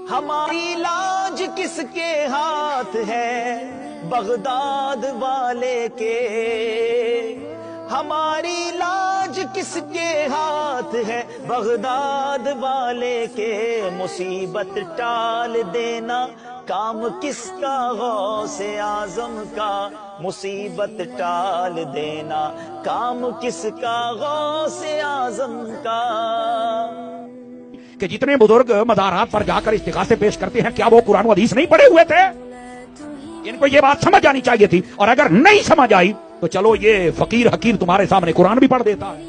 ہماری لاج کس کے ہاتھ ہے بغداد والے کے، ہماری لاج کس کے ہاتھ ہے بغداد والے کے، مصیبت ٹال دینا کام کس کا غوث اعظم کا، مصیبت ٹال دینا کام کس کا غوث اعظم کا۔ کہ جتنے بزرگ مزارات پر جا کر استغاثے پیش کرتے ہیں، کیا وہ قرآن و حدیث نہیں پڑھے ہوئے تھے؟ ان کو یہ بات سمجھ آنی چاہیے تھی، اور اگر نہیں سمجھ آئی تو چلو یہ فقیر حقیر تمہارے سامنے قرآن بھی پڑھ دیتا ہے۔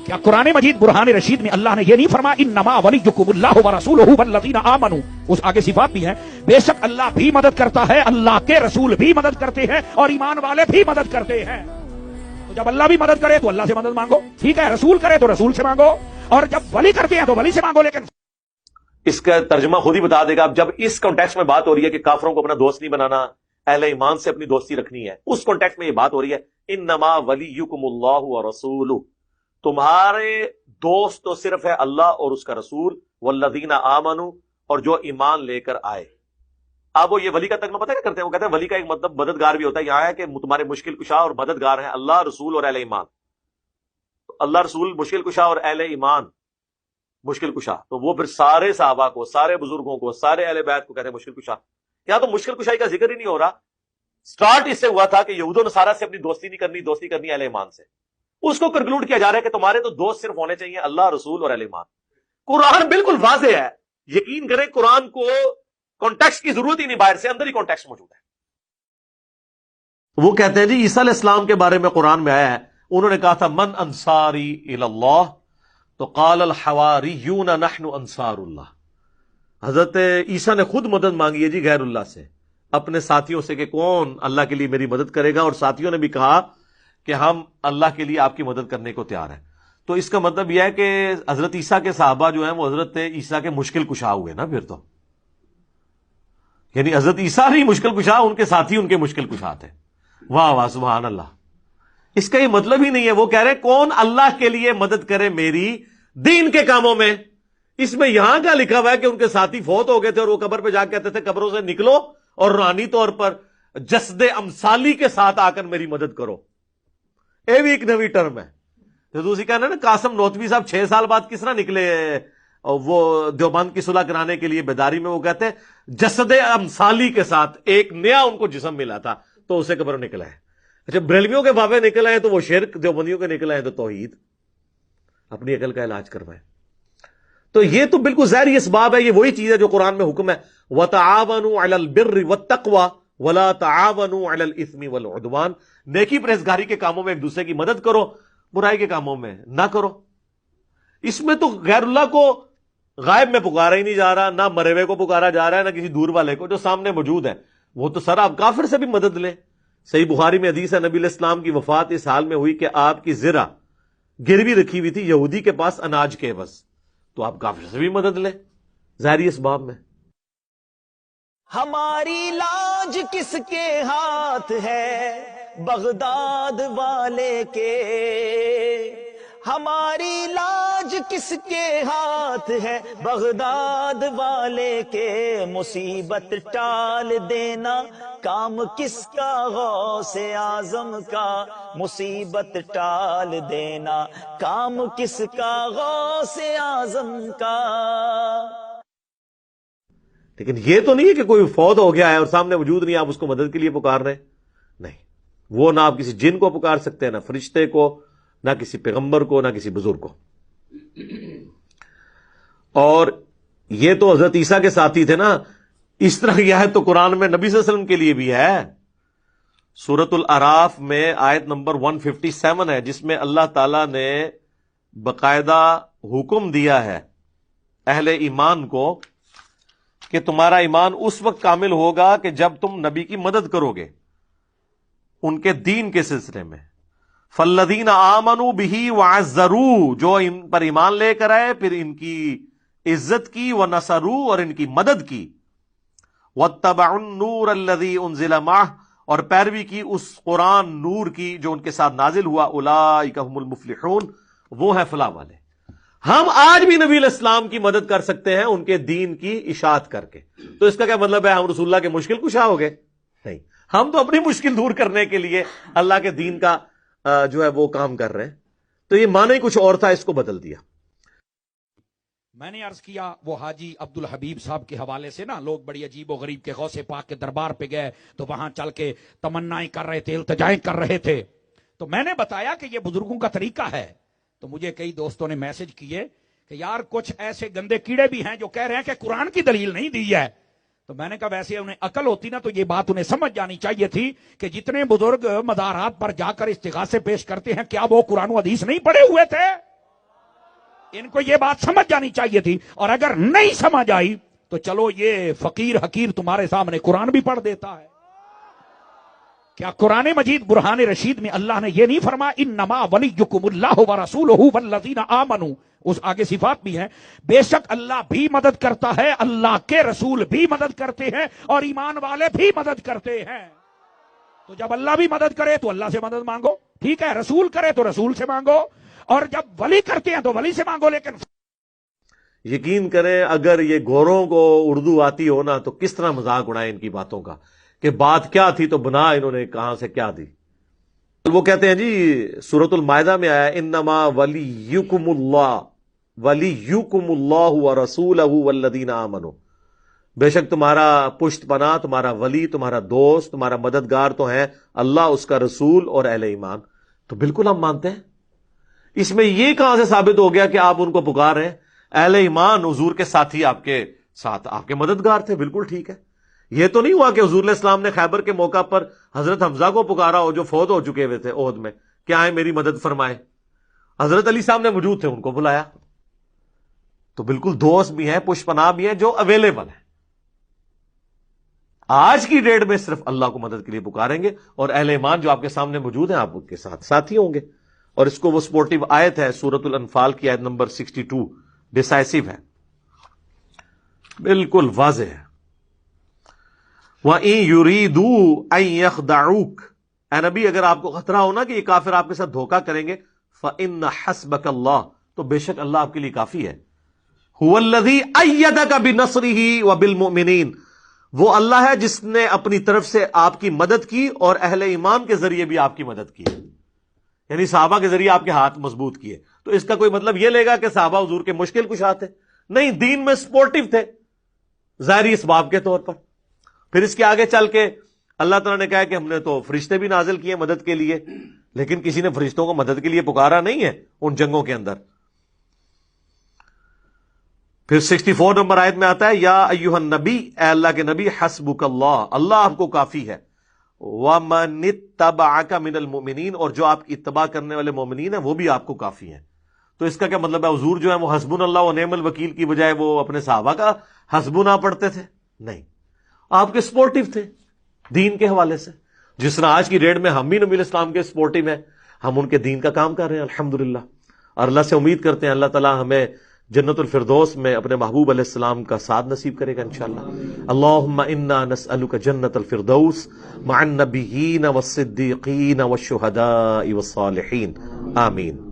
کیا قرآن مجید برہان رشید میں اللہ نے یہ نہیں فرمایا انما ولیکم اللہ ورسولہ والذین آمنوا؟ اس آگے صفات بھی ہیں، بے شک اللہ بھی مدد کرتا ہے، اللہ کے رسول بھی مدد کرتے ہیں، اور ایمان والے بھی مدد کرتے ہیں۔ تو جب اللہ بھی مدد کرے تو اللہ سے مدد مانگو، ٹھیک ہے، رسول کرے تو رسول سے مانگو، اور جب ولی کرتے ہیں تو ولی سے مانگو۔ لیکن اس کا ترجمہ خود ہی بتا دے گا۔ اب جب اس کانٹیکسٹ میں بات ہو رہی ہے کہ کافروں کو اپنا دوست نہیں بنانا، اہل ایمان سے اپنی دوستی رکھنی ہے، اس کانٹیکسٹ میں یہ بات ہو رہی ہے انما ولیکم اللہ ورسولہ، تمہارے دوست تو صرف ہے اللہ اور اس کا رسول، والذین آمنوا، اور جو ایمان لے کر آئے۔ اب وہ یہ ولی کا ترجمہ پتہ کیا کرتے ہیں؟ وہ کہتے ہیں ولی کا ایک مطلب مددگار بھی ہوتا ہے۔ یہاں ہے کہ تمہارے مشکل کشا اور مددگار ہیں اللہ، رسول اور اہل ایمان۔ اللہ رسول مشکل کشا اور اہل ایمان مشکل کشا، تو وہ پھر سارے صحابہ کو، سارے بزرگوں کو، سارے اہل بیت کو کہتے ہیں مشکل کشا۔ یہاں تو مشکل کشائی کا ذکر ہی نہیں ہو رہا، سٹارٹ اس سے ہوا تھا کہ یہود و نصارہ سے اپنی دوستی نہیں کرنی، دوستی کرنی اہل ایمان سے۔ اس کو کنکلوڈ کیا جا رہا ہے کہ تمہارے تو دوست صرف ہونے چاہیے اللہ، رسول اور اہل ایمان۔ قرآن بالکل واضح ہے، یقین کریں قرآن کو کانٹیکسٹ کی ضرورت ہی نہیں، باہر سے اندر ہی کانٹیکسٹ موجود ہے۔ وہ کہتے ہیں جی عیسیٰ علیہ السلام کے بارے میں قرآن میں آیا ہے، انہوں نے کہا تھا من انصاری الی اللہ، تو قال الحواریون نحن انصار اللہ۔ حضرت عیسیٰ نے خود مدد مانگی ہے جی غیر اللہ سے، اپنے ساتھیوں سے، کہ کون اللہ کے لیے میری مدد کرے گا، اور ساتھیوں نے بھی کہا کہ ہم اللہ کے لیے آپ کی مدد کرنے کو تیار ہیں۔ تو اس کا مطلب یہ ہے کہ حضرت عیسیٰ کے صحابہ جو ہیں وہ حضرت عیسیٰ کے مشکل کشا ہوئے نا پھر تو، یعنی حضرت عیسیٰ نہیں مشکل کشا، ان کے ساتھی ان کے مشکل کشا تھے۔ واہ واہ سبحان اللہ۔ اس کا یہ مطلب ہی نہیں ہے، وہ کہہ رہے کون اللہ کے لیے مدد کرے میری دین کے کاموں میں۔ اس میں یہاں کا لکھا ہوا ہے کہ ان کے ساتھی فوت ہو گئے تھے اور وہ قبر پہ جا کے کہتے تھے قبروں سے نکلو اور روحانی طور پر جسد امثالی کے ساتھ آ کر میری مدد کرو۔ یہ بھی ایک نئی ٹرم ہے۔ تو دوسری کہنا نا قاسم نوتوی صاحب 6 سال بعد کس طرح نکلے وہ دیوبند کی صلح کرانے کے لیے بیداری میں، وہ کہتے ہیں جسد امثالی کے ساتھ ایک نیا ان کو جسم ملا تھا تو اسے قبر نکلا ہے۔ اچھا بریلویوں کے بابے نکل آئے تو وہ شرک، دیوبندیوں کے نکل آئے تو توحید۔ اپنی عقل کا علاج کروائے۔ تو یہ تو بالکل ظاہری اسباب ہے، یہ وہی چیز ہے جو قرآن میں حکم ہے وَتَعَاوَنُوا عَلَى الْبِرِّ وَالتَّقْوَى وَلَا تَعَاوَنُوا عَلَى الْإِثْمِ وَالْعُدْوَانِ، نیکی پرہیزگاری کے کاموں میں ایک دوسرے کی مدد کرو، برائی کے کاموں میں نہ کرو۔ اس میں تو غیر اللہ کو غائب میں پکارا ہی نہیں جا رہا، نہ مرے ہوئے کو پکارا جا رہا ہے، نہ کسی دور والے کو، جو سامنے موجود ہے وہ تو سر آپ کافر سے بھی مدد لیں۔ صحیح بخاری میں حدیث ہے، نبی علیہ السلام کی وفات اس حال میں ہوئی کہ آپ کی زرہ گروی رکھی ہوئی تھی یہودی کے پاس اناج کے بس، تو آپ کافر سے بھی مدد لیں ظاہری اسباب میں۔ ہماری لاج کس کے ہاتھ ہے بغداد والے کے، ہماری لاج کس کے ہاتھ ہے بغداد والے کے، مصیبت ٹال دینا کام کس کا غوث اعظم کا، مصیبت ٹال دینا کام کس کا غوث اعظم کا۔ لیکن یہ تو نہیں ہے کہ کوئی فوت ہو گیا ہے اور سامنے موجود نہیں، آپ اس کو مدد کے لیے پکار رہے ہیں، نہیں، وہ نہ آپ کسی جن کو پکار سکتے ہیں، نہ فرشتے کو، نہ کسی پیغمبر کو، نہ کسی بزرگ کو۔ اور یہ تو حضرت عیسیٰ کے ساتھی تھے نا، اس طرح کی آیت تو قرآن میں نبی صلی اللہ علیہ وسلم کے لیے بھی ہے۔ سورۃ الاعراف میں آیت نمبر 157 ہے، جس میں اللہ تعالی نے باقاعدہ حکم دیا ہے اہل ایمان کو کہ تمہارا ایمان اس وقت کامل ہوگا کہ جب تم نبی کی مدد کرو گے ان کے دین کے سلسلے میں۔ فالذین آمنوا بہ وعزروہ، جو ان پر ایمان لے کر آئے پھر ان کی عزت کی، ونصروہ، اور ان کی مدد کی، واتبعوا النور الذی انزل معہ، اور پیروی کی اس قرآن نور کی جو ان کے ساتھ نازل ہوا، اولئک هم المفلحون، وہ ہیں فلاح والے۔ ہم آج بھی نبی علیہ السلام کی مدد کر سکتے ہیں ان کے دین کی اشاعت کر کے. تو اس کا کیا مطلب ہے ہم رسول اللہ کے مشکل کشا ہو گئے؟ نہیں، ہم تو اپنی مشکل دور کرنے کے لیے اللہ کے دین کا جو ہے وہ کام کر رہے ہیں. تو یہ معنی ہی کچھ اور تھا، اس کو بدل دیا. میں نے عرض کیا وہ حاجی عبد الحبیب صاحب کے حوالے سے نا لوگ بڑی عجیب و غریب کے غوث پاک کے دربار پہ گئے تو وہاں چل کے تمنائیں کر رہے تھے، التجائیں کر رہے تھے. تو میں نے بتایا کہ یہ بزرگوں کا طریقہ ہے. تو مجھے کئی دوستوں نے میسج کیے کہ یار کچھ ایسے گندے کیڑے بھی ہیں جو کہہ رہے ہیں کہ قرآن کی دلیل نہیں دی ہے. تو میں نے کہا ویسے انہیں عقل ہوتی نا تو یہ بات انہیں سمجھ جانی چاہیے تھی کہ جتنے بزرگ مزارات پر جا کر استغاثے پیش کرتے ہیں کیا وہ قرآن و حدیث نہیں پڑھے ہوئے تھے؟ ان کو یہ بات سمجھ جانی چاہیے تھی. اور اگر نہیں سمجھ آئی تو چلو یہ فقیر حقیر تمہارے سامنے قرآن بھی پڑھ دیتا ہے. کیا قرآن مجید برہان رشید میں اللہ نے یہ نہیں فرمایا انما ولیکم اللہ ورسولہ والذین آمنوا؟ اس آگے صفات بھی ہیں، بے شک اللہ بھی مدد کرتا ہے، اللہ کے رسول بھی مدد کرتے ہیں اور ایمان والے بھی مدد کرتے ہیں. تو جب اللہ بھی مدد کرے تو اللہ سے مدد مانگو، ٹھیک ہے، رسول کرے تو رسول سے مانگو، اور جب ولی کرتے ہیں تو ولی سے مانگو. لیکن یقین کریں اگر یہ گوروں کو اردو آتی ہو نا تو کس طرح مذاق اڑائے ان کی باتوں کا کہ بات کیا تھی تو بنا انہوں نے کہاں سے کیا دی. وہ کہتے ہیں جی سورۃ المائدہ میں آیا انما ولیکم اللہ ورسولہ والذین آمنوا، بے شک تمہارا پشت پناہ، تمہارا ولی، تمہارا دوست، تمہارا مددگار تو ہے اللہ، اس کا رسول اور اہل ایمان. تو بالکل ہم مانتے ہیں. اس میں یہ کہاں سے ثابت ہو گیا کہ آپ ان کو پکار رہے ہیں؟ اہل ایمان حضور کے ساتھی آپ کے ساتھ آپ کے مددگار تھے، بالکل ٹھیک ہے. یہ تو نہیں ہوا کہ حضور علیہ السلام نے خیبر کے موقع پر حضرت حمزہ کو پکارا ہو جو فوت ہو چکے ہوئے تھے احد میں کہ آئے میری مدد فرمائے. حضرت علی صاحب نے موجود تھے، ان کو بلایا. تو بالکل دوست بھی ہیں، پشت پناہ بھی ہیں جو اویلیبل ہیں. آج کی ڈیٹ میں صرف اللہ کو مدد کے لیے پکاریں گے اور اہل ایمان جو آپ کے سامنے موجود ہیں آپ کے ساتھ ساتھی ہوں گے. اور اس کو وہ سپورٹیو آیت ہے سورۃ الانفال کی آیت نمبر 62، ڈیسائسو ہے، بالکل واضح ہے. وَإِن يُرِيدُوا أَن يَخْدَعُوكَ، اے نبی اگر آپ کو خطرہ ہونا کہ یہ کافر آپ کے ساتھ دھوکہ کریں گے، فَإِنَّ حَسْبَكَ اللَّهُ، تو بے شک اللہ آپ کے لیے کافی ہے. هُوَ الَّذِي أَيَّدَكَ بِنَصْرِهِ وَبِالْمُؤْمِنِينَ، وہ اللہ ہے جس نے اپنی طرف سے آپ کی مدد کی اور اہل ایمان کے ذریعے بھی آپ کی مدد کی، یعنی صحابہ کے ذریعے آپ کے ہاتھ مضبوط کیے. تو اس کا کوئی مطلب یہ لے گا کہ صحابہ حضور کے مشکل کشا تھے؟ نہیں، دین میں سپورٹیو تھے ظاہری اسباب کے طور پر. پھر اس کے آگے چل کے اللہ تعالیٰ نے کہا کہ ہم نے تو فرشتے بھی نازل کیے مدد کے لیے، لیکن کسی نے فرشتوں کو مدد کے لیے پکارا نہیں ہے ان جنگوں کے اندر. پھر 64 نمبر آیت میں آتا ہے یا ایھا النبی، اے اللہ کے نبی، حسبک اللہ، اللہ آپ کو کافی ہے، ومن اتبعک من المؤمنین، اور جو آپ کی اتباع کرنے والے مومنین ہیں وہ بھی آپ کو کافی ہیں. تو اس کا کیا مطلب ہے حضور جو ہے وہ حسبنا اللہ و نعم الوکیل کی بجائے وہ اپنے صحابہ کا حسبنا پڑھتے تھے؟ نہیں، آپ کے سپورٹیو تھے دین کے حوالے سے. جس طرح آج کی ڈیٹ میں ہم بھی نبی علیہ السلام کے سپورٹیو ہیں، ہم ان کے دین کا کام کر رہے ہیں الحمدللہ. اور اللہ سے امید کرتے ہیں اللہ تعالیٰ ہمیں جنت الفردوس میں اپنے محبوب علیہ السلام کا ساتھ نصیب کرے گا انشاءاللہ. اللہم انا نسألک جنت الفردوس مع النبیین والصدیقین والشہداء والصالحین، آمین.